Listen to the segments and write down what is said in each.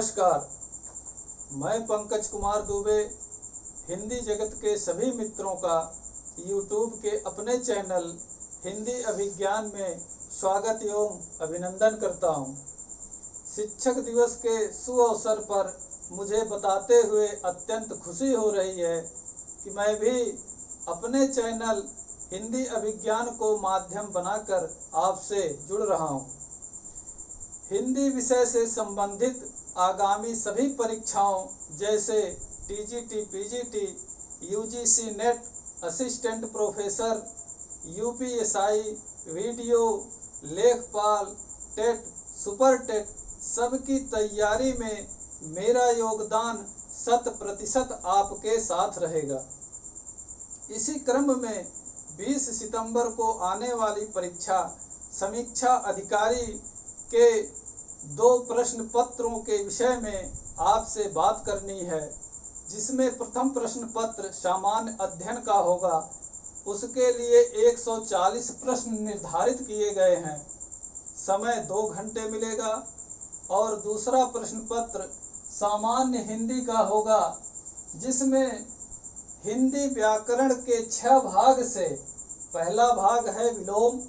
नमस्कार, मैं पंकज कुमार दुबे हिंदी जगत के सभी मित्रों का यूट्यूब के अपने चैनल हिंदी अभिज्ञान में स्वागत एवं अभिनंदन करता हूं। शिक्षक दिवस के शुभ अवसर पर मुझे बताते हुए अत्यंत खुशी हो रही है कि मैं भी अपने चैनल हिंदी अभिज्ञान को माध्यम बनाकर आपसे जुड़ रहा हूं। हिंदी विषय से संबंधित आगामी सभी परीक्षाओं जैसे TGT, PGT, UGC net, assistant professor, UPSI, video, लेखपाल, टेट, सुपर टेट सबकी तैयारी में मेरा योगदान 100% आपके साथ रहेगा। इसी क्रम में 20 सितंबर को आने वाली परीक्षा समीक्षा अधिकारी के 2 प्रश्न पत्रों के विषय में आपसे बात करनी है, जिसमें प्रथम प्रश्न पत्र सामान्य अध्ययन का होगा। उसके लिए 140 प्रश्न निर्धारित किए गए हैं, समय 2 घंटे मिलेगा। और दूसरा प्रश्न पत्र सामान्य हिंदी का होगा, जिसमें हिंदी व्याकरण के 6 भाग से पहला भाग है विलोम,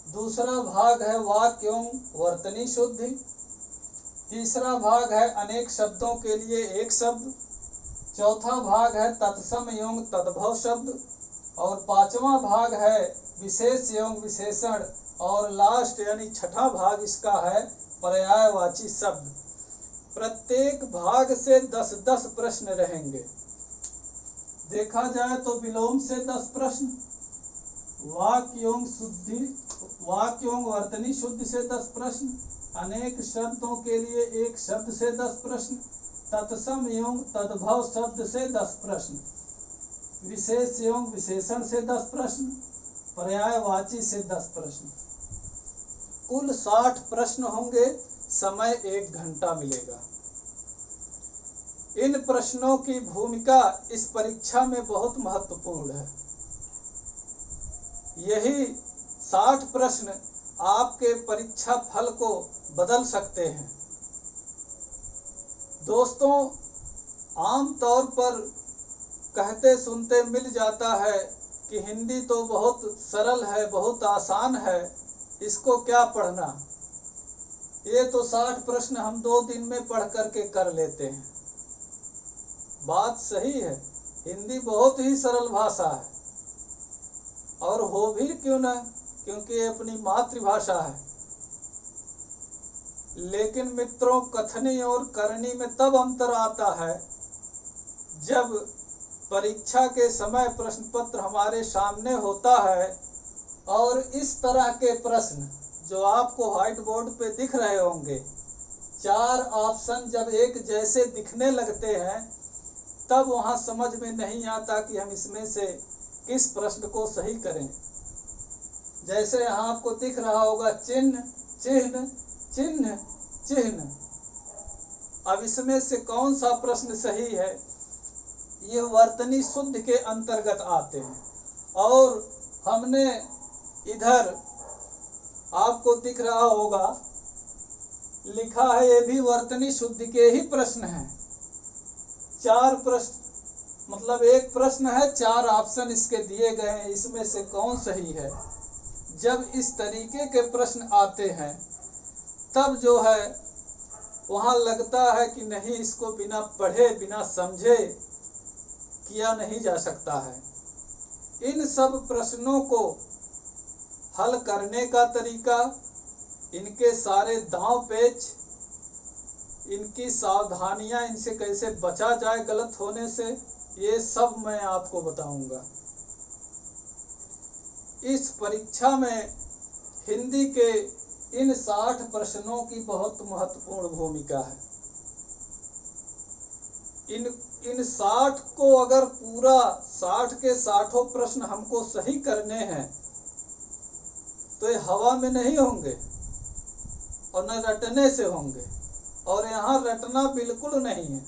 दूसरा भाग है वाक्य एवं वर्तनी शुद्धि, तीसरा भाग है अनेक शब्दों के लिए एक शब्द, चौथा भाग है तत्सम एवं तद्भव शब्द, और 5वां भाग है विशेष एवं विशेषण, और लास्ट यानी 6ठा भाग इसका है पर्यायवाची शब्द। प्रत्येक भाग से 10-10 प्रश्न रहेंगे। देखा जाए तो विलोम से 10 प्रश्न, वाक्य एवं वर्तनी शुद्धि से 10 प्रश्न, अनेक शब्दों के लिए एक शब्द से 10 प्रश्न, तत्सम एवं तद्भव शब्द से 10 प्रश्न, विशेष एवं विशेषण से 10 प्रश्न, पर्यायवाची से 10 प्रश्न। कुल 60 प्रश्न होंगे, समय 1 घंटा मिलेगा। इन प्रश्नों की भूमिका इस परीक्षा में बहुत महत्वपूर्ण है। यही 60 प्रश्न आपके परीक्षा फल को बदल सकते हैं। दोस्तों, आम तौर पर कहते सुनते मिल जाता है कि हिंदी तो बहुत सरल है, बहुत आसान है, इसको क्या पढ़ना। ये तो 60 प्रश्न हम 2 दिन में पढ़ करके कर लेते हैं। बात सही है, हिंदी बहुत ही सरल भाषा है, और हो भी क्यों न, क्योंकि ये अपनी मातृभाषा है। लेकिन मित्रों, कथनी और करनी में तब अंतर आता है जब परीक्षा के समय प्रश्न पत्र हमारे सामने होता है और इस तरह के प्रश्न जो आपको व्हाइट बोर्ड पे दिख रहे होंगे, 4 ऑप्शन जब एक जैसे दिखने लगते हैं, तब वहाँ समझ में नहीं आता कि हम इसमें से किस प्रश्न को सही करें। जैसे यहाँ आपको दिख रहा होगा चिन्ह, चिन्ह, चिन्ह, चिन्ह। अब इसमें से कौन सा प्रश्न सही है? ये वर्तनी शुद्ध के अंतर्गत आते हैं। और हमने इधर आपको दिख रहा होगा लिखा है, ये भी वर्तनी शुद्ध के ही प्रश्न हैं। 4 प्रश्न, मतलब एक प्रश्न है, 4 ऑप्शन इसके दिए गए हैं, इसमें से कौन सही है। जब इस तरीके के प्रश्न आते हैं तब जो है वहाँ लगता है कि नहीं, इसको बिना पढ़े बिना समझे किया नहीं जा सकता है। इन सब प्रश्नों को हल करने का तरीका, इनके सारे दांव पेच, इनकी सावधानियां, इनसे कैसे बचा जाए गलत होने से, ये सब मैं आपको बताऊंगा। इस परीक्षा में हिंदी के इन 60 प्रश्नों की बहुत महत्वपूर्ण भूमिका है। इन 60 को अगर पूरा 60 के 60 प्रश्न हमको सही करने हैं तो ये हवा में नहीं होंगे और न रटने से होंगे। और यहाँ रटना बिल्कुल नहीं है,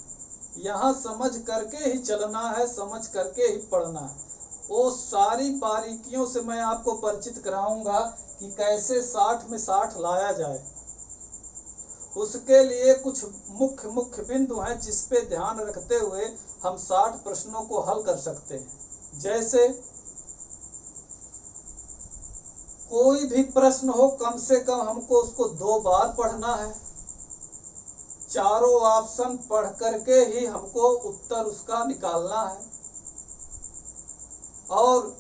यहाँ समझ करके ही चलना है, समझ करके ही पढ़ना है। वो सारी बारीकियों से मैं आपको परिचित कराऊंगा कि कैसे 60 में 60 लाया जाए। उसके लिए कुछ मुख्य मुख्य बिंदु हैं जिस पे ध्यान रखते हुए हम 60 प्रश्नों को हल कर सकते हैं। जैसे कोई भी प्रश्न हो, कम से कम हमको उसको 2 बार पढ़ना है। चारों ऑप्शन पढ़ करके ही हमको उत्तर उसका निकालना है। और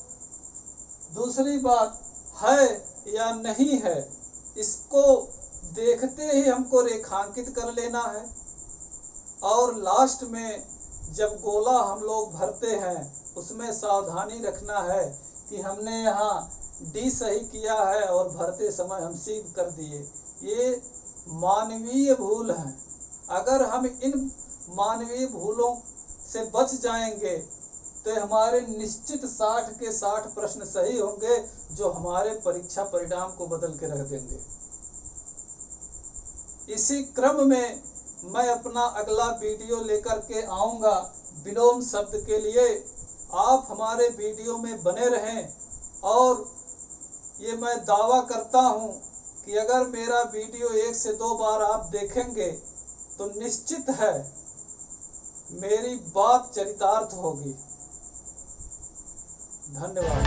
दूसरी बात, है या नहीं है, इसको देखते ही हमको रेखांकित कर लेना है। और लास्ट में जब गोला हम लोग भरते हैं उसमें सावधानी रखना है कि हमने यहाँ डी सही किया है और भरते समय हम सी कर दिए। ये मानवीय भूल है। अगर हम इन मानवीय भूलों से बच जाएंगे तो हमारे निश्चित 60 के 60 प्रश्न सही होंगे, जो हमारे परीक्षा परिणाम को बदल के रख देंगे। इसी क्रम में मैं अपना अगला वीडियो लेकर के आऊँगा विलोम शब्द के लिए। आप हमारे वीडियो में बने रहें और ये मैं दावा करता हूँ कि अगर मेरा वीडियो 1 से 2 बार आप देखेंगे तो निश्चित है मेरी बात चरितार्थ होगी। धन्यवाद।